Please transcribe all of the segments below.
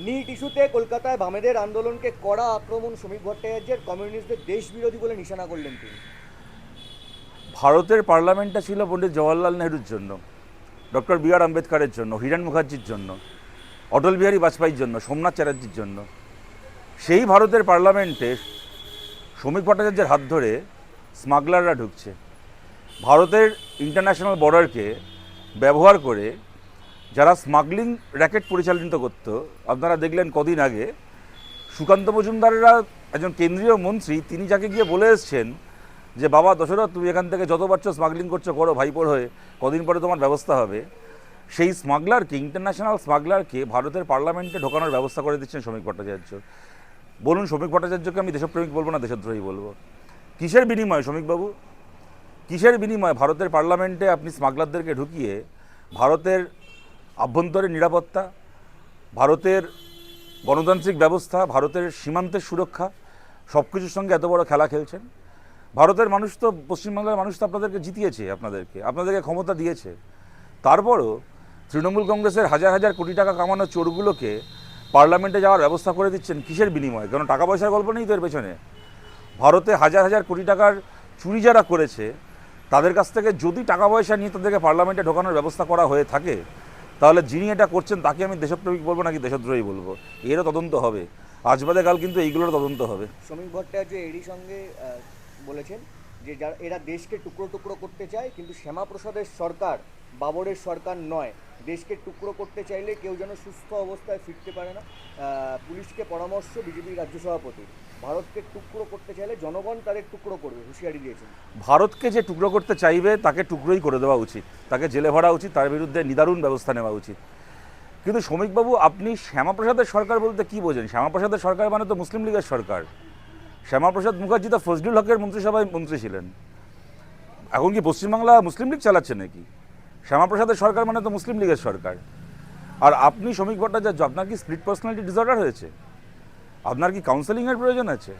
NEET ইস্যুতে কলকাতায় বামেদের আন্দোলনকে কড়া আক্রমণ শ্রমিক ভট্টাচার্যের, কমিউনিস্টদের দেশবিরোধী বলে নিশানা করলেন তিনি। ভারতের পার্লামেন্টটা ছিল পণ্ডিত জওয়াহরলাল নেহরুর জন্য, ডক্টর বি আর আম্বেদকরের জন্য, হিরেন মুখার্জির জন্য, অটল বিহারী বাজপেয়ীর জন্য, সোমনাথ চ্যাটার্জির জন্য। সেই ভারতের পার্লামেন্টে শ্রমিক ভট্টাচার্যের হাত ধরে স্মাগলাররা ঢুকছে। ভারতের ইন্টারন্যাশনাল বর্ডারকে ব্যবহার করে যারা স্মাগলিং র্যাকেট পরিচালিত করত, আপনারা দেখলেন কদিন আগে সুকান্ত মজুমদাররা, একজন কেন্দ্রীয় মন্ত্রী, তিনি যাকে গিয়ে বলে এসছেন যে বাবা দশরথ, তুমি এখান থেকে যত পারছো স্মাগলিং করছো করো ভাইপোর হয়ে, কদিন পরে তোমার ব্যবস্থা হবে। সেই স্মাগলারকে, ইন্টারন্যাশনাল স্মাগলারকে ভারতের পার্লামেন্টে ঢোকানোর ব্যবস্থা করে দিচ্ছেন শ্রমিক ভট্টাচার্য। বলুন, শ্রমিক ভট্টাচার্যকে আমি দেশপ্রেমিক বলবো না দেশদ্রোহী বলবো? কিসের বিনিময়ে শ্রমিকবাবু, কিসের বিনিময়ে ভারতের পার্লামেন্টে আপনি স্মাগলারদেরকে ঢুকিয়ে ভারতের আভ্যন্তরীণ নিরাপত্তা, ভারতের গণতান্ত্রিক ব্যবস্থা, ভারতের সীমান্তের সুরক্ষা সব কিছুর সঙ্গে এত বড় খেলা খেলছেন? ভারতের মানুষ তো, পশ্চিমবাংলার মানুষ তো আপনাদেরকে জিতিয়েছে, আপনাদেরকে ক্ষমতা দিয়েছে। তারপরও তৃণমূল কংগ্রেসের হাজার হাজার কোটি টাকা কামানো চোরগুলোকে পার্লামেন্টে যাওয়ার ব্যবস্থা করে দিচ্ছেন কিসের বিনিময়ে? কারণ টাকা পয়সার গল্প নেই তো এর পেছনে। ভারতে হাজার হাজার কোটি টাকার চুরি যারা করেছে, তাদের কাছ থেকে যদি টাকা পয়সা নিয়ে তাদেরকে পার্লামেন্টে ঢোকানোর ব্যবস্থা করা হয়ে থাকে, তাহলে যিনি এটা করছেন তাকে আমি দেশপ্রেমিক বলবো নাকি দেশদ্রোহী বলবো? এরও তদন্ত হবে, আজ বাদে কাল কিন্তু এইগুলোর তদন্ত হবে। শ্রমিক ভট্টাচার্য এরই সঙ্গে বলেছেন যে যারা এরা দেশকে টুকরো টুকরো করতে চায়, কিন্তু শ্যামাপ্রসাদের সরকার বাবরের সরকার নয়। দেশকে টুকরো করতে চাইলে কেউ যেন সুস্থ অবস্থায় ফিরতে পারে না। পুলিশকে পরামর্শ বিজেপি রাজ্য সভাপতি, ভারতকে টুকরো করতে চাইলে জনগণ তাদের টুকরো করবে, হুঁশিয়ারি দিয়েছেন। ভারতকে যে টুকরো করতে চাইবে তাকে টুকরোই করে দেওয়া উচিত, তাকে জেলে ভরা উচিত, তার বিরুদ্ধে নিদারুণ ব্যবস্থা নেওয়া উচিত। কিন্তু শ্রমিকবাবু, আপনি শ্যামাপ্রসাদের সরকার বলতে কি বোঝেন? শ্যামাপ্রসাদের সরকার মানে তো মুসলিম লীগের সরকার। শ্যামাপ্রসাদ মুখার্জি তো ফজলুল হকের মন্ত্রিসভায় মন্ত্রী ছিলেন। এখন কি পশ্চিমবাংলা মুসলিম লীগ চালাচ্ছে নাকি? শ্যামাপ্রসাদের সরকার মানে তো মুসলিম লীগের সরকার। আর আপনি শ্রমিক ভট্টাচার্য, আপনার কি স্প্লিট পার্সোনালিটি ডিসঅর্ডার হয়েছে? আপনার কি কাউন্সেলিংয়ের প্রয়োজন আছে?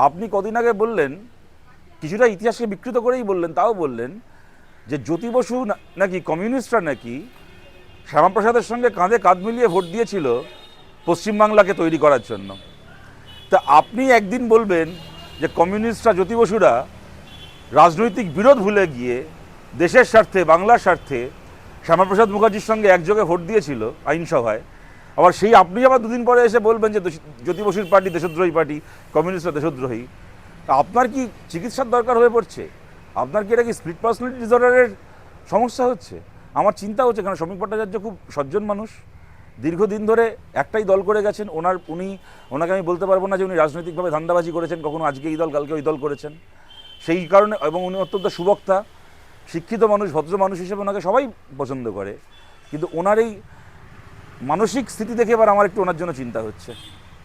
আপনি কদিন আগে বললেন, কিছুটা ইতিহাসকে বিকৃত করেই বললেন, তাও বললেন যে জ্যোতি বসু নাকি, কমিউনিস্টরা নাকি শ্যামাপ্রসাদের সঙ্গে কাঁধে কাঁধ মিলিয়ে ভোট দিয়েছিল পশ্চিমবাংলাকে তৈরি করার জন্য। তা আপনি একদিন বলবেন যে কমিউনিস্টরা, জ্যোতি বসুরা রাজনৈতিক বিরোধ ভুলে গিয়ে দেশের স্বার্থে, বাংলার স্বার্থে শ্যামাপ্রসাদ মুখার্জির সঙ্গে একযোগে ভোট দিয়েছিল আইনসভায়। আবার সেই আপনি আবার দুদিন পরে এসে বলবেন যে জ্যোতি বসুর পার্টি দেশদ্রোহী পার্টি, কমিউনিস্টরা দেশদ্রোহী। তা আপনার কি চিকিৎসার দরকার হয়ে পড়ছে? আপনার কি এটা কি স্প্লিট পার্সোনালিটি ডিসঅর্ডারের সমস্যা হচ্ছে? আমার চিন্তা হচ্ছে, কারণ শ্রমিক ভট্টাচার্য খুব সজ্জন মানুষ, দীর্ঘদিন ধরে একটাই দল করে গেছেন। ওনাকে আমি বলতে পারবো না যে উনি রাজনৈতিকভাবে ধান্দাবাজি করেছেন, কখনো আজকে এই দল কালকে ওই দল করেছেন। সেই কারণে, এবং উনি অত্যন্ত সুবক্তা, শিক্ষিত মানুষ, ভদ্র মানুষ হিসেবে ওনাকে সবাই পছন্দ করে। কিন্তু ওনার এই মানসিক স্থিতি দেখে এবার আমার একটু ওনার জন্য চিন্তা হচ্ছে।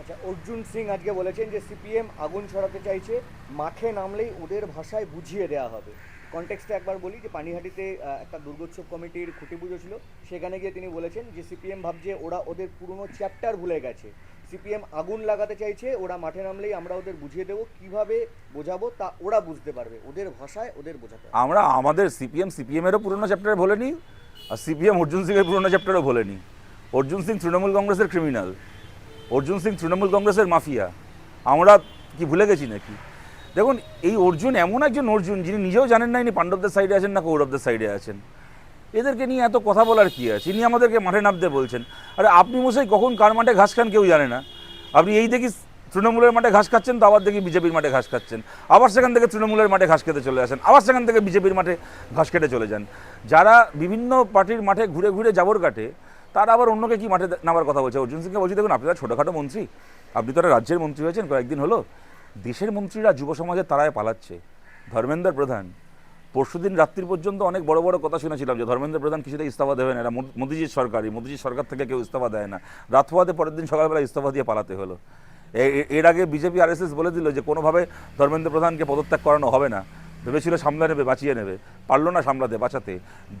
আচ্ছা, অর্জুন সিং আজকে বলেছেন যে সিপিএম আগুন ছড়াতে চাইছে, মাঠে নামলেই ওদের ভাষায় বুঝিয়ে দেওয়া হবে। কনটেক্সটে একবার বলি যে পানিহাটিতে একটা দুর্গোৎসব কমিটির খুঁটি পুজো ছিল, সেখানে গিয়ে তিনি বলেছেন যে সিপিএম ভাবছে ওরা ওদের পুরনো চ্যাপ্টার ভুলে গেছে, সিপিএম আগুন লাগাতে চাইছে, ওরা মাঠে নামলেই আমরা ওদের বুঝিয়ে দেবো, কিভাবে বোঝাবো তা ওরা বুঝতে পারবে, ওদের ভাষায় ওদের বোঝাতে হবে। আমরা আমাদের সিপিএমেরও পুরনো চ্যাপ্টারে ভোলেনি, আর সিপিএম অর্জুন সিংয়ের পুরনো চ্যাপ্টারও ভোলেনি। অর্জুন সিং তৃণমূল কংগ্রেসের ক্রিমিনাল, অর্জুন সিং তৃণমূল কংগ্রেসের মাফিয়া। আমরা কি ভুলে গেছি নাকি? দেখুন, এই অর্জুন এমন একজন অর্জুন যিনি নিজেও জানেন না ইনি পাণ্ডবদের সাইডে আছেন না কৌরবদের সাইডে আছেন। এদেরকে নিয়ে এত কথা বলার কি আছে? ইনি আমাদেরকে মাঠে নামতে বলছেন। আরে আপনি মশাই কখন কার মাঠে ঘাস খান কেউ জানে না। আপনি এই দেখি তৃণমূলের মাঠে ঘাস খাচ্ছেন, তো আবার দেখি বিজেপির মাঠে ঘাস খাচ্ছেন, আবার সেখান থেকে তৃণমূলের মাঠে ঘাস খেতে চলে আসেন, আবার সেখান থেকে বিজেপির মাঠে ঘাস কেটে চলে যান। যারা বিভিন্ন পার্টির মাঠে ঘুরে ঘুরে জাবর কাটে, তারা আবার অন্যকে কি মাঠে নামার কথা বলছে? অর্জুন সিংকে বলছি, দেখুন আপনি তো ছোটোখাটো মন্ত্রী, আপনি তো রাজ্যের মন্ত্রী হয়েছেন কয়েকদিন হলো। দেশের মন্ত্রীরা যুব সমাজের তারায় পালাচ্ছে। ধর্মেন্দ্র প্রধান, পরশুদিন রাত্রির পর্যন্ত অনেক বড় বড় কথা শুনেছিলাম যে ধর্মেন্দ্র প্রধান কিছুতেই ইস্তফা দেবেন, এরা মোদিজির সরকার থেকে কেউ ইস্তফা দেয় না। রাত পোহাতে পরের দিন সকালবেলা ইস্তফা দিয়ে পালাতে হলো। এর আগে বিজেপি RSS বলে দিল যে কোনোভাবে ধর্মেন্দ্র প্রধানকে পদত্যাগ করানো হবে না। ভেবেছিল সামলে নেবে, বাঁচিয়ে নেবে, পারলো না সামলাতে, বাঁচাতে।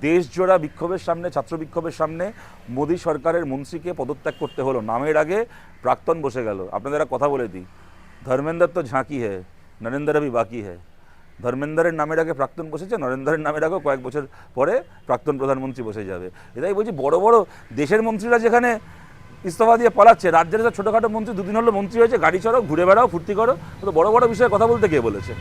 দেশজোড়া বিক্ষোভের সামনে, ছাত্র বিক্ষোভের সামনে মোদী সরকারের মন্ত্রীকে পদত্যাগ করতে হলো। নামের আগে প্রাক্তন বসে গেল। আপনাদের কথা বলে দিই, ধর্মেন্দ্র তো ঝাঁকি হ্যায়, নরেন্দ্র भी বাকি হ্যায়। ধর্মেন্দ্রের নামের আগে প্রাক্তন বসেছে, নরেন্দ্রের নামের আগেও কয়েক বছর পরে প্রাক্তন প্রধানমন্ত্রী বসে যাবে। এটাই বলছি, বড় বড় দেশের মন্ত্রীরা যেখানে ইস্তফা দিয়ে পালাচ্ছে। রাজ্যের যে ছোটোখাটো মন্ত্রী, দুদিন হলো মন্ত্রী হয়েছে, গাড়ি চড়ো, ঘুরে বেড়াও, ফুর্তি করো, তো বড় বড় বিষয়ে কথা বলতে কে বলেছে?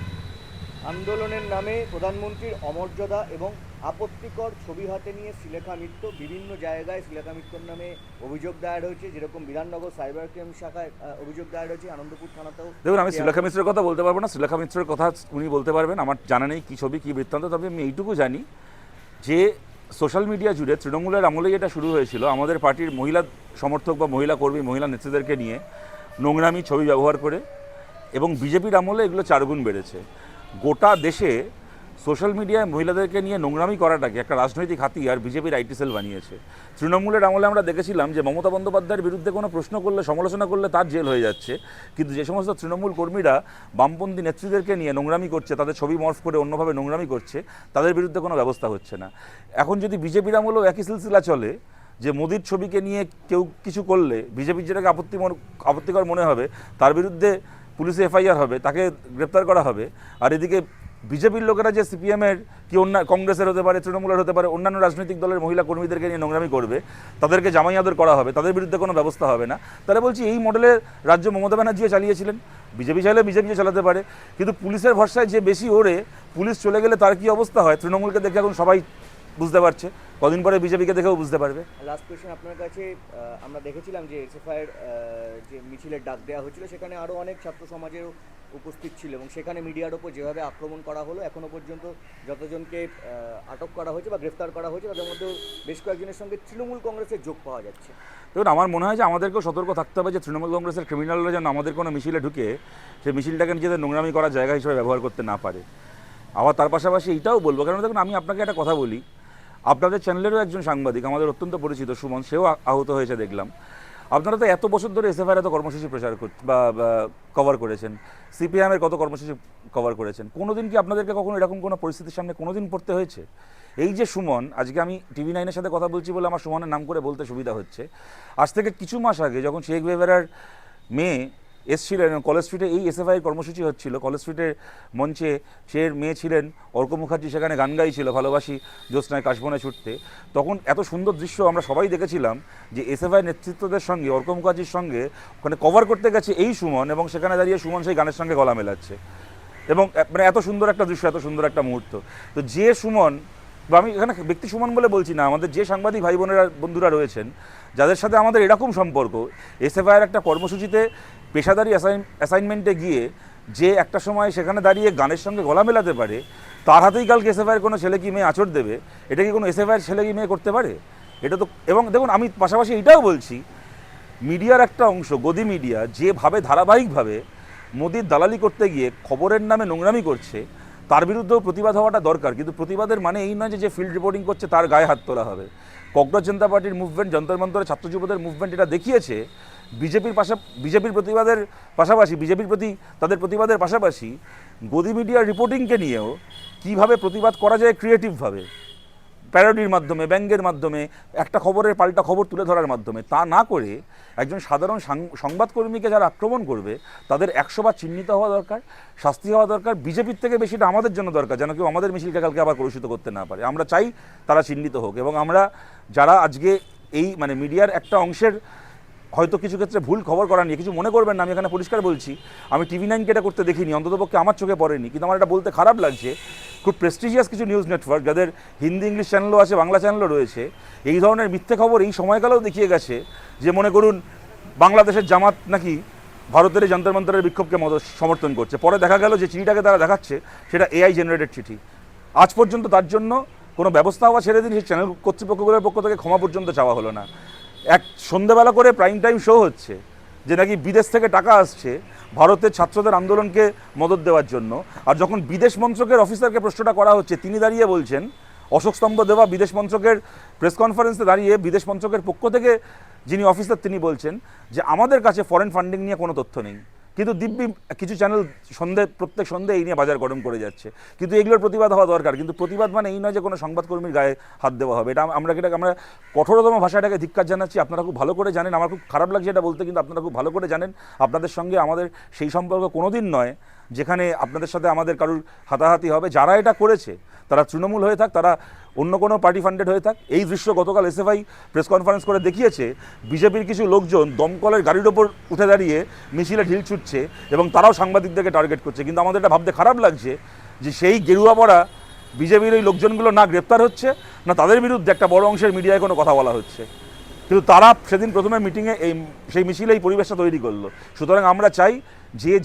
আন্দোলনের নামে প্রধানমন্ত্রীর অমর্যাদা এবং আপত্তিকর ছবি হাতে নিয়ে শ্রীলেখা মিত্র, বিভিন্ন জায়গায় শ্রীলেখা মিত্রর নামে অভিযোগ দায়ের হয়েছে, যেরকম বিধাননগর সাইবার ক্রাইম শাখায় অভিযোগ দায়ের হয়েছে, আনন্দপুর থানাতেও। দেখুন, আমি শ্রীলেখা মিত্রের কথা বলতে পারবো না, শ্রীলেখা মিত্রের কথা উনি বলতে পারবেন, আমার জানা নেই কী ছবি কী বৃত্তান্ত। তবে আমি এইটুকু জানি যে সোশ্যাল মিডিয়া জুড়ে তৃণমূলের আমলেই এটা শুরু হয়েছিল, আমাদের পার্টির মহিলা সমর্থক বা মহিলা কর্মী, মহিলা নেত্রীদেরকে নিয়ে নোংরামি ছবি ব্যবহার করে, এবং বিজেপির আমলে এগুলো 4 গুণ বেড়েছে। গোটা দেশে সোশ্যাল মিডিয়ায় মহিলাদেরকে নিয়ে নোংরামি করাটাকে একটা রাজনৈতিক হাতিয়ার বিজেপির আইটি সেল বানিয়েছে। তৃণমূলের আমলে আমরা দেখেছিলাম যে মমতা বন্দ্যোপাধ্যায়ের বিরুদ্ধে কোনো প্রশ্ন করলে, সমালোচনা করলে তার জেল হয়ে যাচ্ছে, কিন্তু যে সমস্ত তৃণমূল কর্মীরা বামপন্থী নেত্রীদেরকে নিয়ে নোংরামি করছে, তাদের ছবি মর্ফ করে অন্যভাবে নোংরামি করছে, তাদের বিরুদ্ধে কোনো ব্যবস্থা হচ্ছে না। এখন যদি বিজেপির আমলেও একই সিলসিলা চলে, যে মোদির ছবিকে নিয়ে কেউ কিছু করলে বিজেপির যেটাকে আপত্তিকর মনে হবে তার বিরুদ্ধে পুলিশে এফআইআর হবে, তাকে গ্রেপ্তার করা হবে, আর এদিকে বিজেপির লোকেরা যে সিপিএমের কি অন্য কংগ্রেসের হতে পারে, তৃণমূলের হতে পারে, অন্যান্য রাজনৈতিক দলের মহিলা কর্মীদেরকে নিয়ে নোংরামি করবে, তাদেরকে জামাই আদর করা হবে, তাদের বিরুদ্ধে কোনো ব্যবস্থা হবে না। তাহলে বলছি, এই মডেলের রাজ্য মমতা ব্যানার্জিও চালিয়েছিলেন, বিজেপি চাইলে বিজেপিও চালাতে পারে, কিন্তু পুলিশের ভরসায় যে বেশি ওড়ে, পুলিশ চলে গেলে তার কী অবস্থা হয় তৃণমূলকে দেখে এখন সবাই বুঝতে পারছে, কদিন পরে বিজেপিকে দেখেও বুঝতে পারবে। লাস্ট কোয়েশ্চেন আপনার কাছে, আমরা দেখেছিলাম যে এসএফআইয়ের যে মিছিলের ডাক দেওয়া হয়েছিল, সেখানে আরও অনেক ছাত্র সমাজের উপস্থিত ছিল, এবং সেখানে মিডিয়ার ওপর যেভাবে আক্রমণ করা হলো, এখনও পর্যন্ত যতজনকে আটক করা হয়েছে বা গ্রেফতার করা হয়েছে, তাদের মধ্যেও বেশ কয়েকজনের সঙ্গে তৃণমূল কংগ্রেসের যোগ পাওয়া যাচ্ছে। দেখুন, আমার মনে হয় যে আমাদেরকেও সতর্ক থাকতে হবে যে তৃণমূল কংগ্রেসের ক্রিমিনালরা যেন আমাদের কোনো মিছিলে ঢুকে সেই মিছিলটাকে নিজেদের নোংরামি করার জায়গা হিসেবে ব্যবহার করতে না পারে। আবার তার পাশাপাশি এইটাও বলবো, কারণ দেখুন, আমি আপনাকে একটা কথা বলি, আপনাদের চ্যানেলেরও একজন সাংবাদিক, আমাদের অত্যন্ত পরিচিত সুমন, সেও আহত হয়েছে দেখলাম। আপনারা তো এত বছর ধরে এসএফআইয়ের এত কর্মসূচি প্রচার বা কভার করেছেন, সিপিএমের কত কর্মসূচি কভার করেছেন, কোনোদিন কি আপনাদেরকে কখনো এরকম কোনো পরিস্থিতির সামনে কোনোদিন পড়তে হয়েছে? এই যে সুমন, আজকে আমি TV9-এর সাথে কথা বলছি বলে আমার সুমনের নাম করে বলতে সুবিধা হচ্ছে, আজ থেকে কিছু মাস আগে যখন শেখ বেভেরার মেয়ে এসছিলেন কলেজ স্ট্রিটে, এই এসএফআইয়ের কর্মসূচি হচ্ছিল, কলেজ স্ট্রিটের মঞ্চে সে মেয়ে ছিলেন, অর্ক মুখার্জি সেখানে গান গাইছিল, ভালোবাসি জ্যোৎস্নায় কাশবনে ছুটতে, তখন এত সুন্দর দৃশ্য আমরা সবাই দেখেছিলাম যে এসএফআই নেতৃত্বদের সঙ্গে, অর্ক মুখার্জির সঙ্গে ওখানে কভার করতে গেছে এই সুমন, এবং সেখানে দাঁড়িয়ে সুমন সেই গানের সঙ্গে গলা মেলাচ্ছে, এবং মানে এত সুন্দর একটা দৃশ্য, এত সুন্দর একটা মুহূর্ত। তো যে সুমন, বা আমি এখানে ব্যক্তি সুমন বলে বলছি না, আমাদের যে সাংবাদিক ভাই বোনেরা বন্ধুরা রয়েছেন যাদের সাথে আমাদের এরকম সম্পর্ক, এসএফআইয়ের একটা কর্মসূচিতে পেশাদারি অ্যাসাইনমেন্টে গিয়ে যে একটা সময় সেখানে দাঁড়িয়ে গানের সঙ্গে গলা মেলাতে পারে, তার হাতেই কালকে এসএফআইয়ের কোনো ছেলে কি মেয়ে আঁচড় দেবে? এটা কি কোনো এসএফআইয়ের ছেলে কি মেয়ে করতে পারে? এটা তো, এবং দেখুন, আমি পাশাপাশি এটাও বলছি, মিডিয়ার একটা অংশ, গদি মিডিয়া, যেভাবে ধারাবাহিকভাবে মোদির দালালি করতে গিয়ে খবরের নামে নোংরামি করছে, তার বিরুদ্ধেও প্রতিবাদ হওয়াটা দরকার। কিন্তু প্রতিবাদের মানে এই নয় যে ফিল্ড রিপোর্টিং করছে তার গায়ে হাত তোলা হবে। ককরোচ জনতা পার্টির মুভমেন্ট, যন্তর মন্তরের ছাত্র যুবদের মুভমেন্ট এটা দেখিয়েছে বিজেপির প্রতিবাদের পাশাপাশি, বিজেপির প্রতি তাদের প্রতিবাদের পাশাপাশি গদি মিডিয়ার রিপোর্টিংকে নিয়েও কীভাবে প্রতিবাদ করা যায় ক্রিয়েটিভভাবে, প্যারোডির মাধ্যমে, ব্যঙ্গের মাধ্যমে, একটা খবরের পাল্টা খবর তুলে ধরার মাধ্যমে, তা না করে একজন সাধারণ সংবাদকর্মীকে যারা আক্রমণ করবে তাদের 100 বার চিহ্নিত হওয়া দরকার, শাস্তি হওয়া দরকার। বিজেপির থেকে বেশিটা আমাদের জন্য দরকার, যেন কেউ আমাদের মিছিলকে কালকে আবার কলুষিত করতে না পারে। আমরা চাই তারা চিহ্নিত হোক, এবং আমরা যারা আজকে এই মানে মিডিয়ার একটা অংশের হয়তো কিছু ক্ষেত্রে ভুল খবর করা নিয়ে কিছু মনে করবেন না, আমি এখানে পরিষ্কার বলছি, আমি TV9-কে এটা করতে দেখিনি, অন্ততপক্ষে আমার চোখে পড়েনি, কিন্তু আমার এটা বলতে খারাপ লাগছে, খুব প্রেস্টিজিয়াস কিছু নিউজ নেটওয়ার্ক, যাদের হিন্দি ইংলিশ চ্যানেলও আছে, বাংলা চ্যানেলও রয়েছে, এই ধরনের মিথ্যে খবর এই সময়কালেও দেখিয়ে গেছে যে মনে করুন বাংলাদেশের জামাত নাকি ভারতের এই যন্তর মন্তরের বিক্ষোভকে সমর্থন করছে। পরে দেখা গেল যে চিঠিটাকে তারা দেখাচ্ছে সেটা AI জেনারেটেড চিঠি। আজ পর্যন্ত তার জন্য কোনো ব্যবস্থা হওয়া ছেড়ে দিন, সেই চ্যানেল কর্তৃপক্ষগুলোর পক্ষ থেকে ক্ষমা পর্যন্ত চাওয়া হলো না। এক সন্ধ্যেবেলা করে প্রাইম টাইম শো হচ্ছে যে নাকি বিদেশ থেকে টাকা আসছে ভারতের ছাত্রদের আন্দোলনকে মদত দেওয়ার জন্য, আর যখন বিদেশ মন্ত্রকের অফিসারকে প্রশ্নটা করা হচ্ছে, তিনি দাঁড়িয়ে বলছেন, অশোক স্তম্ভ দেওয়া বিদেশ মন্ত্রকের প্রেস কনফারেন্সে দাঁড়িয়ে বিদেশ মন্ত্রকের পক্ষ থেকে যিনি অফিসার তিনি বলছেন যে আমাদের কাছে ফরেন ফান্ডিং নিয়ে কোনো তথ্য নেই, কিন্তু দিব্যি কিছু চ্যানেল প্রত্যেক সন্ধ্যে এই নিয়ে বাজার গরম করে যাচ্ছে। কিন্তু এগুলোর প্রতিবাদ হওয়া দরকার, কিন্তু প্রতিবাদ মানে এই নয় যে কোনো সংবাদকর্মীর গায়ে হাত দেওয়া হবে। এটা আমরা কঠোরতম ভাষাটাকে ধিক্কার জানাচ্ছি। আপনারা খুব ভালো করে জানেন, আমার খুব খারাপ লাগছে এটা বলতে, কিন্তু আপনারা খুব ভালো করে জানেন আপনাদের সঙ্গে আমাদের সেই সম্পর্ক কোনোদিন নয় যেখানে আপনাদের সাথে আমাদের কারুর হাতাহাতি হবে। যারা এটা করেছে তারা তৃণমূল হয়ে থাক, তারা অন্য কোনো পার্টি ফান্ডেড হয়ে থাক। এই দৃশ্য গতকাল এসএফআই প্রেস কনফারেন্স করে দেখিয়েছে, বিজেপির কিছু লোকজন দমকলের গাড়ির ওপর উঠে দাঁড়িয়ে মিছিলে ঢিল ছুটছে এবং তারাও সাংবাদিকদেরকে টার্গেট করছে। কিন্তু আমাদের এটা ভাবতে খারাপ লাগছে যে সেই গেরুয়া পড়া বিজেপির ওই লোকজনগুলো না গ্রেপ্তার হচ্ছে, না তাদের বিরুদ্ধে একটা বড় অংশের মিডিয়ায় কোনো কথা বলা হচ্ছে। কিন্তু তারা সেদিন প্রথমে মিটিংয়ে সেই মিছিলে এই পরিবেশটা তৈরি করলো। সুতরাং আমরা চাই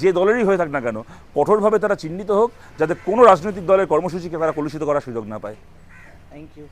যে দলেরই হয়ে থাক না কেন, কঠোরভাবে তারা চিহ্নিত হোক, যাতে কোনো রাজনৈতিক দলের কর্মসূচিকে তারা কলুষিত করার সুযোগ না পায়। Thank you.